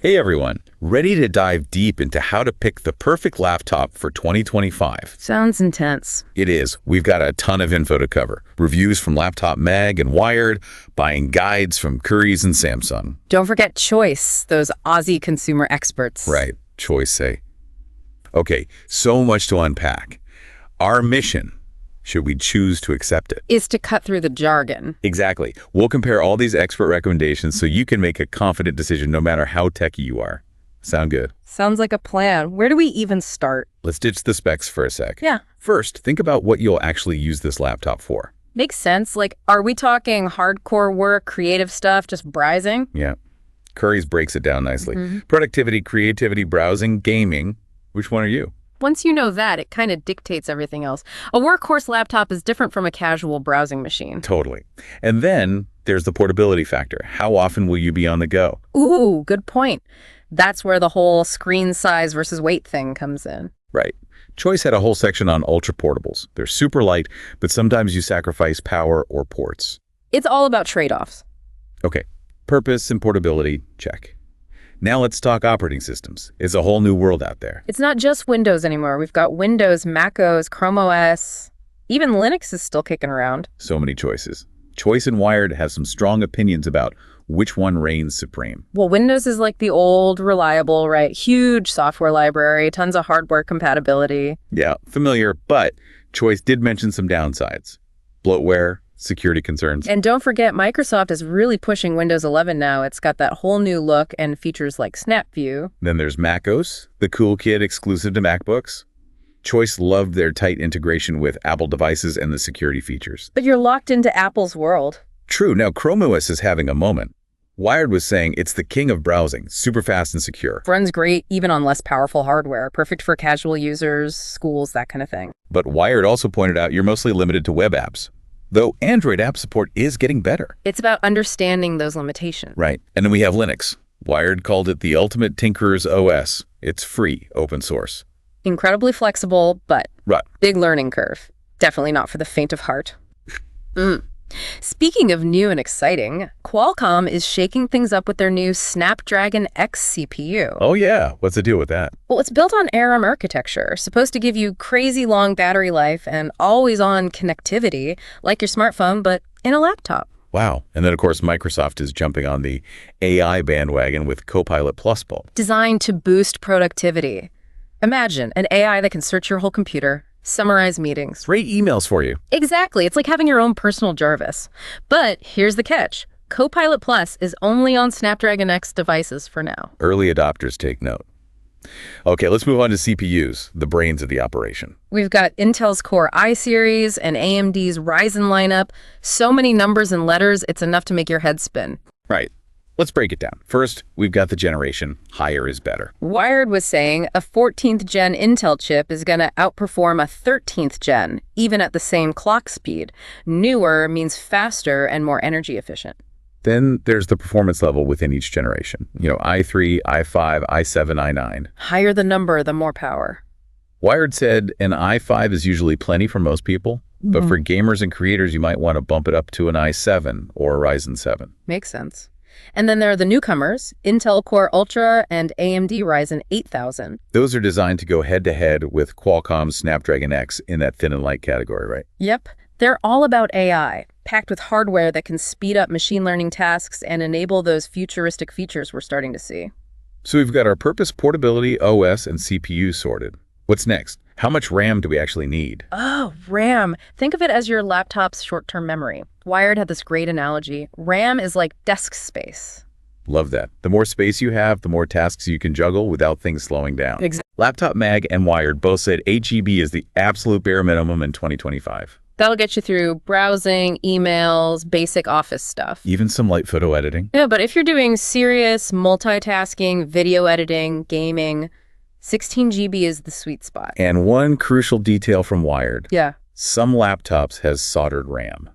Hey everyone, ready to dive deep into how to pick the perfect laptop for 2025? Sounds intense. It is. We've got a ton of info to cover. Reviews from Laptop Mag and Wired, buying guides from Currys and Samsung. Don't forget Choice, those Aussie consumer experts. Right, Choice say. Okay, so much to unpack. Our mission, should we choose to accept it, is to cut through the jargon. Exactly. We'll compare all these expert recommendations so you can make a confident decision no matter how techy you are. Sound good? Sounds like a plan. Where do we even start? Let's ditch the specs for a sec. Yeah. First, think about what you'll actually use this laptop for. Makes sense. Like, are we talking hardcore work, creative stuff, just browsing? Yeah. Currys breaks it down nicely. Productivity, creativity, browsing, gaming. Which one are you? Once you know that, it kind of dictates everything else. A workhorse laptop is different from a casual browsing machine. Totally. And then there's the portability factor. How often will you be on the go? Ooh, good point. That's where the whole screen size versus weight thing comes in. Right. Choice had a whole section on ultra portables. They're super light, but sometimes you sacrifice power or ports. It's all about trade-offs. Okay. Purpose and portability, check. Now let's talk operating systems. It's a whole new world out there. It's not just Windows anymore. We've got Windows, Mac OS, Chrome OS. Even Linux is still kicking around. So many choices. Choice and Wired have some strong opinions about which one reigns supreme. Well, Windows is like the old, reliable, right? Huge software library, tons of hardware compatibility. Yeah, familiar, but Choice did mention some downsides. Bloatware, security concerns. And don't forget, Microsoft is really pushing Windows 11 now. It's got that whole new look and features like Snap View. Then there's Mac OS, the cool kid exclusive to MacBooks. Choice loved their tight integration with Apple devices and the security features. But you're locked into Apple's world. True. Now, Chrome OS is having a moment. Wired was saying it's the king of browsing, super fast and secure. Runs great even on less powerful hardware. Perfect for casual users, schools, that kind of thing. But Wired also pointed out you're mostly limited to web apps. Though Android app support is getting better. It's about understanding those limitations. Right. And then we have Linux. Wired called it the ultimate tinkerer's OS. It's free, open source. Incredibly flexible, but Right. big learning curve. Definitely not for the faint of heart. Speaking of new and exciting, Qualcomm is shaking things up with their new Snapdragon X CPU. Oh yeah, what's the deal with that? Well, it's built on ARM architecture, supposed to give you crazy long battery life and always-on connectivity, like your smartphone, but in a laptop. Wow. And then of course Microsoft is jumping on the AI bandwagon with Copilot Plus Bulb. Designed to boost productivity. Imagine an AI that can search your whole computer, summarize meetings. Rate emails for you. Exactly. It's like having your own personal Jarvis. But here's the catch. Copilot Plus is only on Snapdragon X devices for now. Early adopters take note. Okay, let's move on to CPUs, the brains of the operation. We've got Intel's Core i series and AMD's Ryzen lineup. So many numbers and letters, it's enough to make your head spin. Right. Let's break it down. First, we've got the generation. Higher is better. Wired was saying a 14th gen Intel chip is going to outperform a 13th gen, even at the same clock speed. Newer means faster and more energy efficient. Then there's the performance level within each generation. i3, i5, i7, i9. Higher the number, the more power. Wired said an i5 is usually plenty for most people, but for gamers and creators, you might want to bump it up to an i7 or a Ryzen 7. Makes sense. And then there are the newcomers, Intel Core Ultra and AMD Ryzen 8000. Those are designed to go head-to-head with Qualcomm's Snapdragon X in that thin and light category, right? Yep. They're all about AI, packed with hardware that can speed up machine learning tasks and enable those futuristic features we're starting to see. So we've got our purpose, portability, OS, and CPU sorted. What's next? How much RAM do we actually need? Oh, RAM. Think of it as your laptop's short-term memory. Wired had this great analogy. RAM is like desk space. Love that. The more space you have, the more tasks you can juggle without things slowing down. Exactly. Laptop Mag and Wired both said 8 GB is the absolute bare minimum in 2025. That'll get you through browsing, emails, basic office stuff. Even some light photo editing. Yeah, but if you're doing serious multitasking, video editing, gaming, 16 GB is the sweet spot. And one crucial detail from Wired. Yeah. Some laptops has soldered RAM,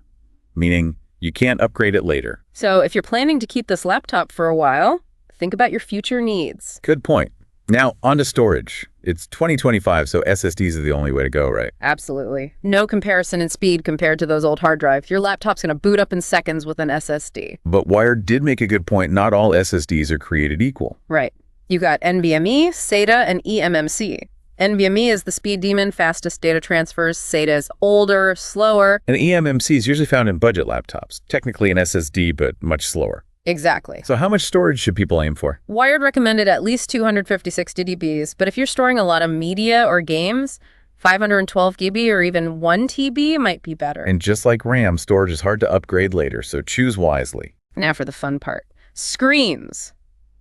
meaning you can't upgrade it later. So if you're planning to keep this laptop for a while, think about your future needs. Good point. Now, on to storage. It's 2025, so SSDs are the only way to go, right? Absolutely. No comparison in speed compared to those old hard drives. Your laptop's going to boot up in seconds with an SSD. But Wired did make a good point. Not all SSDs are created equal. Right. You got NVMe, SATA, and eMMC. NVMe is the speed demon, fastest data transfers. SATA is older, slower. And eMMC is usually found in budget laptops. Technically an SSD, but much slower. Exactly. So how much storage should people aim for? Wired recommended at least 256 DBs, but if you're storing a lot of media or games, 512 GB or even 1 TB might be better. And just like RAM, storage is hard to upgrade later, so choose wisely. Now for the fun part. Screens.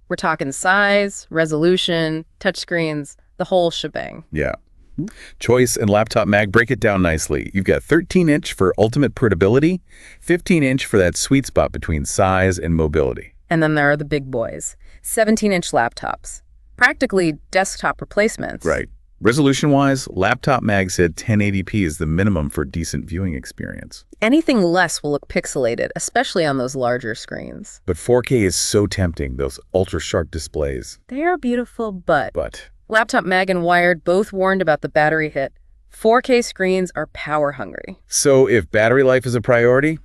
We're talking size, resolution, touchscreens, the whole shebang. Yeah. Choice and Laptop Mag break it down nicely. You've got 13-inch for ultimate portability, 15-inch for that sweet spot between size and mobility. And then there are the big boys, 17-inch laptops, practically desktop replacements. Right. Resolution-wise, Laptop Mag said 1080p is the minimum for decent viewing experience. Anything less will look pixelated, especially on those larger screens. But 4K is so tempting, those ultra-sharp displays. They are beautiful, but But Laptop Mag and Wired both warned about the battery hit. 4K screens are power hungry. so if battery life is a priority,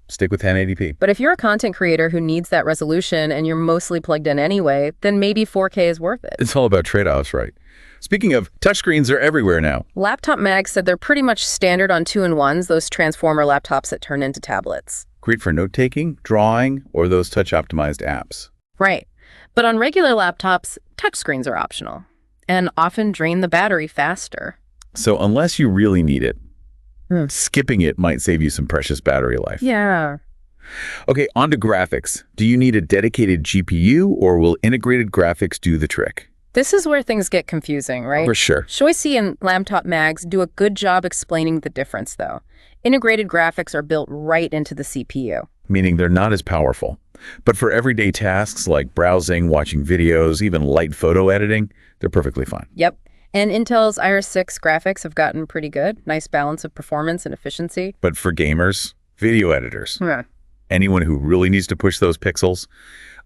stick with 1080p. But if you're a content creator who needs that resolution and you're mostly plugged in anyway, then maybe 4K is worth it. It's all about trade-offs, right? Speaking of, touchscreens are everywhere now. Laptop Mag said they're pretty much standard on 2-in-1s, those transformer laptops that turn into tablets. Great for note-taking, drawing, or those touch-optimized apps. Right. But on regular laptops, touchscreens are optional and often drain the battery faster. So unless you really need it, skipping it might save you some precious battery life. Yeah. Okay, on to graphics. Do you need a dedicated GPU, or will integrated graphics do the trick? This is where things get confusing, right? For sure. Choicy and Laptop Mags do a good job explaining the difference, though. Integrated graphics are built right into the CPU. Meaning they're not as powerful. But for everyday tasks like browsing, watching videos, even light photo editing, they're perfectly fine. Yep. And Intel's Iris 6 graphics have gotten pretty good. Nice balance of performance and efficiency. But for gamers, video editors, Yeah. anyone who really needs to push those pixels,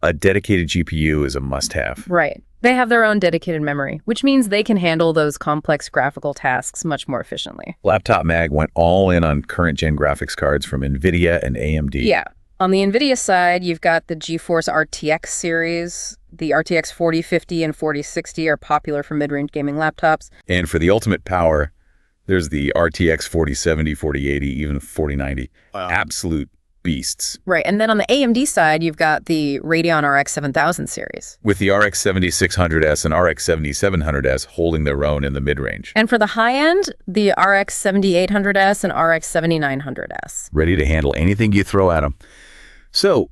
a dedicated GPU is a must-have. Right. They have their own dedicated memory, which means they can handle those complex graphical tasks much more efficiently. Laptop Mag went all in on current-gen graphics cards from NVIDIA and AMD. Yeah. On the NVIDIA side, you've got the GeForce RTX series. The RTX 4050 and 4060 are popular for mid-range gaming laptops. And for the ultimate power, there's the RTX 4070, 4080, even 4090. Wow. Absolute beasts. Right. And then on the AMD side, you've got the Radeon RX 7000 series. With the RX 7600S and RX 7700S holding their own in the mid-range. And for the high end, the RX 7800S and RX 7900S. Ready to handle anything you throw at them. So,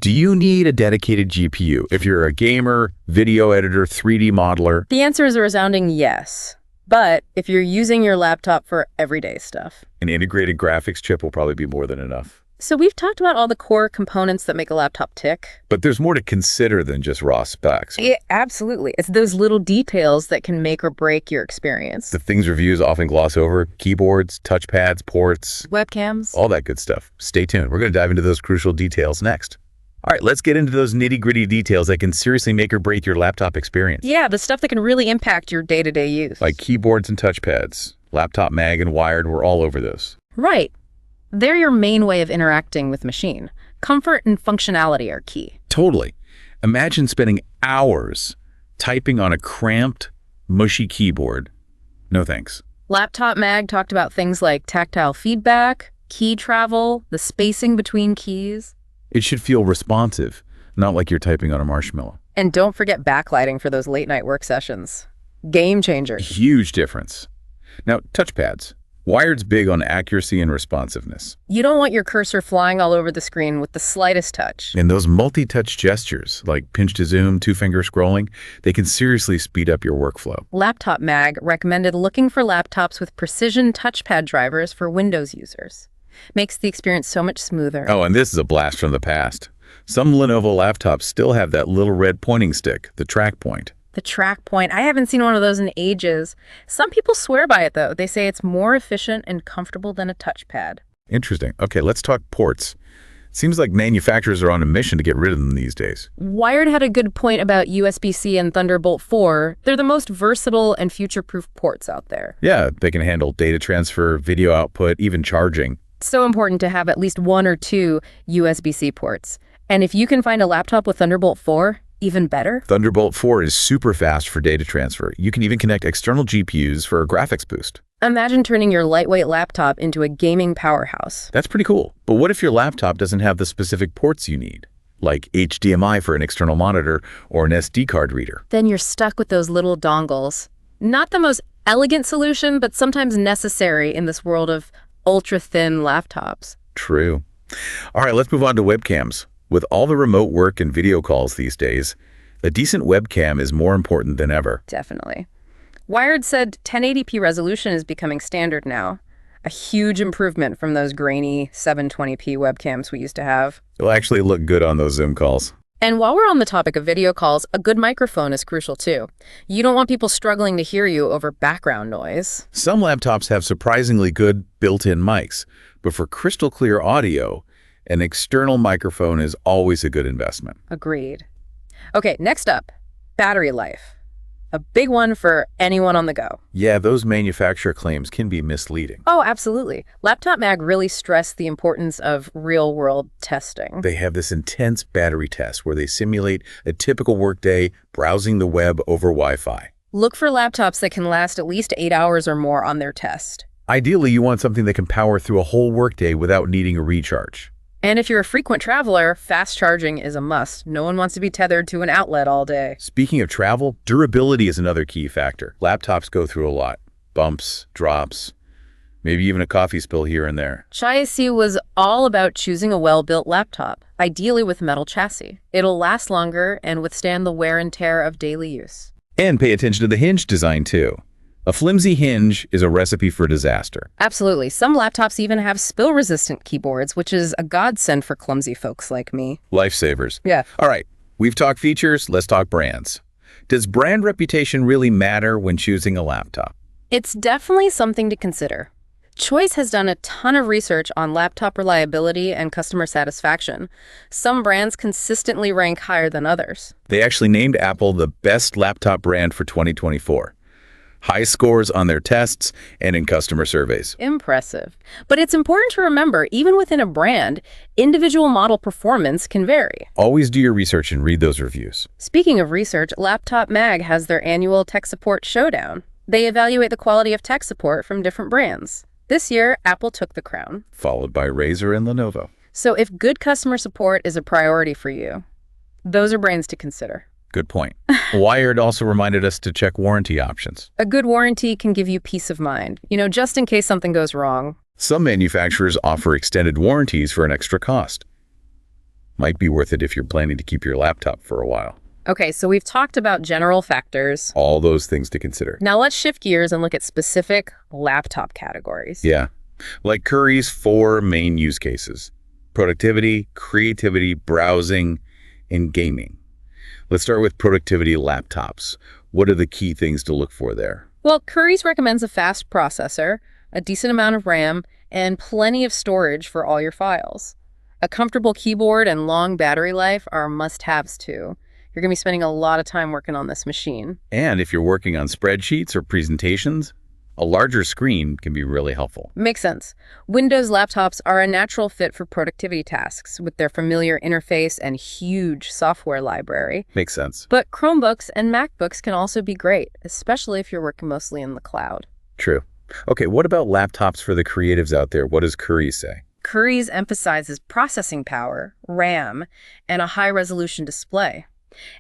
do you need a dedicated GPU? If you're a gamer, video editor, 3D modeler, The answer is a resounding yes. But if you're using your laptop for everyday stuff. an integrated graphics chip will probably be more than enough. So we've talked about all the core components that make a laptop tick. But there's more to consider than just raw specs. Yeah, absolutely. It's those little details that can make or break your experience. The things reviews often gloss over: keyboards, touchpads, ports, Webcams. all that good stuff. Stay tuned. We're going to dive into those crucial details next. All right, let's get into those nitty-gritty details that can seriously make or break your laptop experience. Yeah, the stuff that can really impact your day-to-day use. Like keyboards and touchpads. Laptop Mag and Wired were all over this. Right. They're your main way of interacting with the machine. Comfort and functionality are key. Totally. Imagine spending hours typing on a cramped, mushy keyboard. No thanks. Laptop Mag talked about things like tactile feedback, key travel, the spacing between keys. It should feel responsive, not like you're typing on a marshmallow. And don't forget backlighting for those late-night work sessions. Game changer. Huge difference. Now, touchpads. Wired's big on accuracy and responsiveness. You don't want your cursor flying all over the screen with the slightest touch. And those multi-touch gestures, like pinch to zoom, two-finger scrolling, they can seriously speed up your workflow. Laptop Mag recommended looking for laptops with precision touchpad drivers for Windows users. Makes the experience so much smoother. Oh, and this is a blast from the past. Some Lenovo laptops still have that little red pointing stick, the track point. The track point. I haven't seen one of those in ages. Some people swear by it, though. They say it's more efficient and comfortable than a touchpad. Interesting. Okay, let's talk ports. Seems like manufacturers are on a mission to get rid of them these days. Wired had a good point about USB-C and Thunderbolt 4. They're the most versatile and future-proof ports out there. Yeah, they can handle data transfer, video output, even charging. So important to have at least one or two USB-C ports. And if you can find a laptop with Thunderbolt 4, even better. Thunderbolt 4 is super fast for data transfer. You can even connect external GPUs for a graphics boost. Imagine turning your lightweight laptop into a gaming powerhouse. That's pretty cool. But what if your laptop doesn't have the specific ports you need? Like HDMI for an external monitor or an SD card reader. Then you're stuck with those little dongles. Not the most elegant solution, but sometimes necessary in this world of ultra-thin laptops. True. All right, let's move on to webcams. With all the remote work and video calls these days, a decent webcam is more important than ever. Definitely. Wired said 1080p resolution is becoming standard now. A huge improvement from those grainy 720p webcams we used to have. It'll actually look good on those Zoom calls. And while we're on the topic of video calls, a good microphone is crucial too. You don't want people struggling to hear you over background noise. Some laptops have surprisingly good built-in mics, but for crystal clear audio, an external microphone is always a good investment. Agreed. Okay, next up, battery life. A big one for anyone on the go. Yeah, those manufacturer claims can be misleading. Oh, absolutely. Laptop Mag really stressed the importance of real-world testing. They have this intense battery test where they simulate a typical workday browsing the web over Wi-Fi. Look for laptops that can last at least 8 hours or more on their test. Ideally, you want something that can power through a whole workday without needing a recharge. And if you're a frequent traveler, fast charging is a must. No one wants to be tethered to an outlet all day. Speaking of travel, durability is another key factor. Laptops go through a lot. Bumps, drops, maybe even a coffee spill here and there. Chayesi was all about choosing a well-built laptop, ideally with metal chassis. It'll last longer and withstand the wear and tear of daily use. And pay attention to the hinge design too. A flimsy hinge is a recipe for disaster. Absolutely. Some laptops even have spill-resistant keyboards, which is a godsend for clumsy folks like me. Lifesavers. Yeah. All right, we've talked features, let's talk brands. Does brand reputation really matter when choosing a laptop? It's definitely something to consider. Choice has done a ton of research on laptop reliability and customer satisfaction. Some brands consistently rank higher than others. They actually named Apple the best laptop brand for 2024. High scores on their tests and in customer surveys. Impressive. But it's important to remember, even within a brand, individual model performance can vary. Always do your research and read those reviews. Speaking of research, Laptop Mag has their annual Tech Support Showdown. They evaluate the quality of tech support from different brands. This year, Apple took the crown. Followed by Razer and Lenovo. So if good customer support is a priority for you, those are brands to consider. Good point. Wired also reminded us to check warranty options. A good warranty can give you peace of mind, just in case something goes wrong. Some manufacturers offer extended warranties for an extra cost. Might be worth it if you're planning to keep your laptop for a while. Okay, so we've talked about general factors. All those things to consider. Now let's shift gears and look at specific laptop categories. Yeah, like Curry's 4 main use cases: productivity, creativity, browsing, and gaming. Let's start with productivity laptops. What are the key things to look for there? Well, Curry's recommends a fast processor, a decent amount of RAM, and plenty of storage for all your files. A comfortable keyboard and long battery life are must-haves too. You're going to be spending a lot of time working on this machine. And if you're working on spreadsheets or presentations, a larger screen can be really helpful. Makes sense. Windows laptops are a natural fit for productivity tasks with their familiar interface and huge software library. Makes sense. But Chromebooks and MacBooks can also be great, especially if you're working mostly in the cloud. True. Okay, what about laptops for the creatives out there? What does Curry say? Curry's emphasizes processing power, RAM, and a high-resolution display.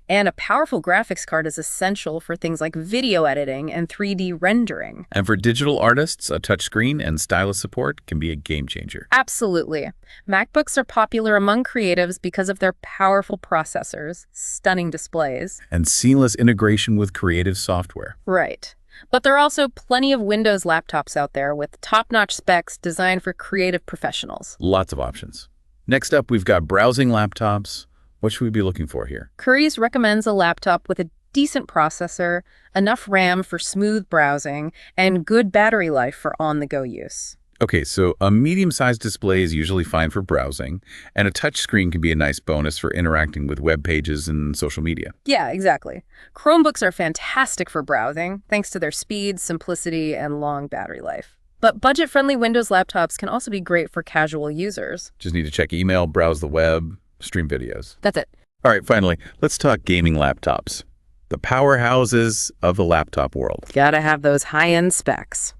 And a powerful graphics card is essential for things like video editing and 3D rendering. And for digital artists, a touchscreen and stylus support can be a game changer. Absolutely. MacBooks are popular among creatives because of their powerful processors, stunning displays, and seamless integration with creative software. Right. But there are also plenty of Windows laptops out there with top-notch specs designed for creative professionals. Lots of options. Next up, we've got browsing laptops. What should we be looking for here? Curry's recommends a laptop with a decent processor, enough RAM for smooth browsing, and good battery life for on-the-go use. Okay, so a medium-sized display is usually fine for browsing, and a touchscreen can be a nice bonus for interacting with web pages and social media. Yeah, exactly. Chromebooks are fantastic for browsing, thanks to their speed, simplicity, and long battery life. But budget-friendly Windows laptops can also be great for casual users. Just need to check email, browse the web, stream videos. That's it. All right, finally, let's talk gaming laptops. The powerhouses of the laptop world. Gotta have those high-end specs.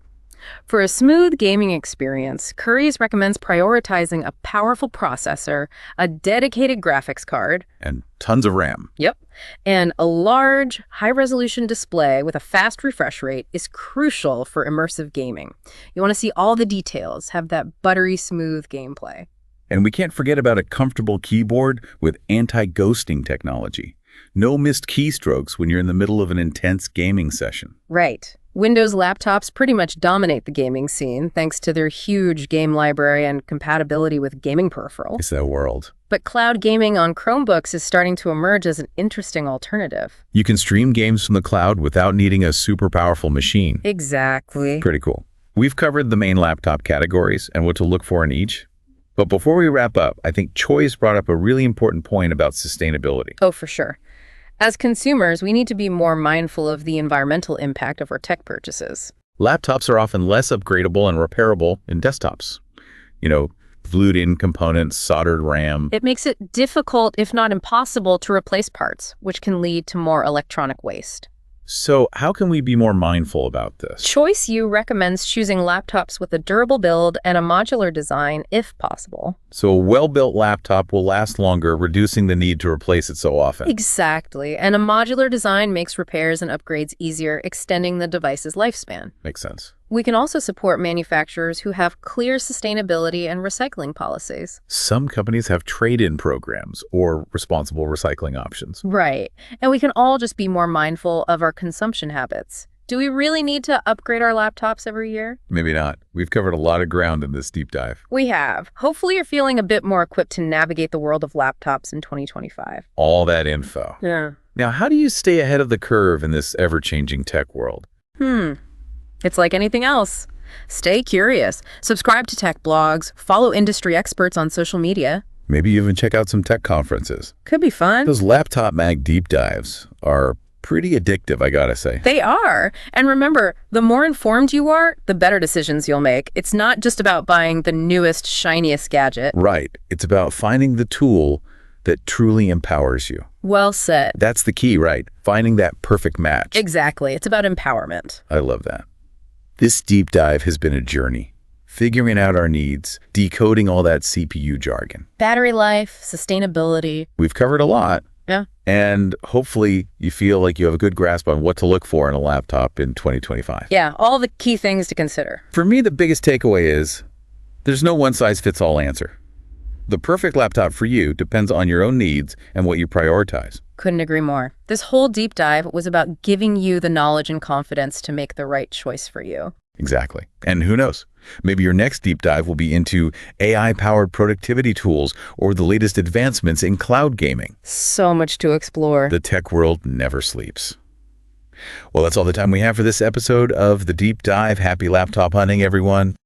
For a smooth gaming experience, Currys recommends prioritizing a powerful processor, a dedicated graphics card, And tons of RAM. yep, and a large, high-resolution display with a fast refresh rate is crucial for immersive gaming. You want to see all the details, have that buttery smooth gameplay. And we can't forget about a comfortable keyboard with anti-ghosting technology. No missed keystrokes when you're in the middle of an intense gaming session. Right. Windows laptops pretty much dominate the gaming scene thanks to their huge game library and compatibility with gaming peripherals. It's that world. But cloud gaming on Chromebooks is starting to emerge as an interesting alternative. You can stream games from the cloud without needing a super powerful machine. Exactly. Pretty cool. We've covered the main laptop categories and what to look for in each. But before we wrap up, I think Choi's brought up a really important point about sustainability. Oh, for sure. As consumers, we need to be more mindful of the environmental impact of our tech purchases. Laptops are often less upgradable and repairable than desktops. Glued-in components, soldered RAM. It makes it difficult, if not impossible, to replace parts, which can lead to more electronic waste. So how can we be more mindful about this? Choice U recommends choosing laptops with a durable build and a modular design if possible. So a well-built laptop will last longer, reducing the need to replace it so often. Exactly, and a modular design makes repairs and upgrades easier, extending the device's lifespan. Makes sense. We can also support manufacturers who have clear sustainability and recycling policies. Some companies have trade-in programs or responsible recycling options. Right, and we can all just be more mindful of our consumption habits. Do we really need to upgrade our laptops every year? Maybe not. We've covered a lot of ground in this deep dive. We have. Hopefully you're feeling a bit more equipped to navigate the world of laptops in 2025. All that info. Yeah. Now, how do you stay ahead of the curve in this ever-changing tech world? It's like anything else. Stay curious. Subscribe to tech blogs. Follow industry experts on social media. Maybe even check out some tech conferences. Could be fun. Those Laptop Mag deep dives are pretty addictive, I gotta say. They are. And remember, the more informed you are, the better decisions you'll make. It's not just about buying the newest, shiniest gadget. Right. It's about finding the tool that truly empowers you. Well said. That's the key, right? Finding that perfect match. Exactly. It's about empowerment. I love that. This deep dive has been a journey, figuring out our needs, decoding all that CPU jargon. Battery life, sustainability. We've covered a lot. Yeah. And hopefully you feel like you have a good grasp on what to look for in a laptop in 2025. Yeah, all the key things to consider. For me, the biggest takeaway is there's no one-size-fits-all answer. The perfect laptop for you depends on your own needs and what you prioritize. Couldn't agree more. This whole deep dive was about giving you the knowledge and confidence to make the right choice for you. Exactly. And who knows? Maybe your next deep dive will be into AI-powered productivity tools or the latest advancements in cloud gaming. So much to explore. The tech world never sleeps. Well, that's all the time we have for this episode of The Deep Dive. Happy laptop hunting, everyone.